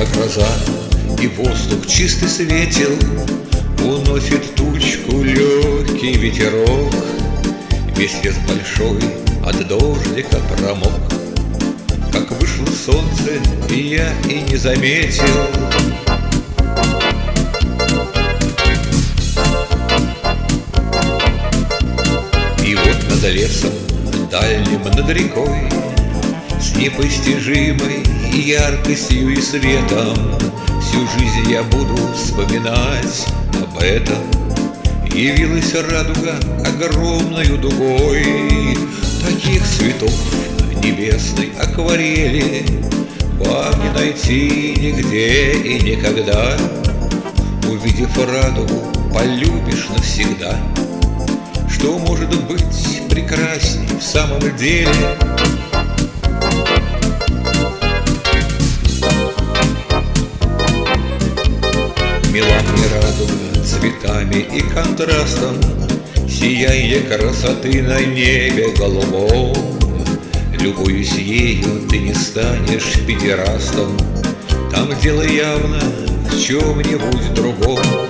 Была гроза, и воздух чистый светил, уносит тучку легкий ветерок. Весь лес большой от дождика промок. Как вышло солнце, и я и не заметил. И вот над лесом дальним, над рекой, с непостижимой яркостью и светом, всю жизнь я буду вспоминать об этом. Явилась радуга огромною дугой, таких цветов небесной акварели вам не найти нигде и никогда. Увидев радугу, полюбишь навсегда. Что может быть прекрасней в самом деле? Мила мне радуга цветами и контрастом, сияние красоты на небе голубом. Любуюсь ею, ты не станешь педерастом. Там дело явно в чем-нибудь другом.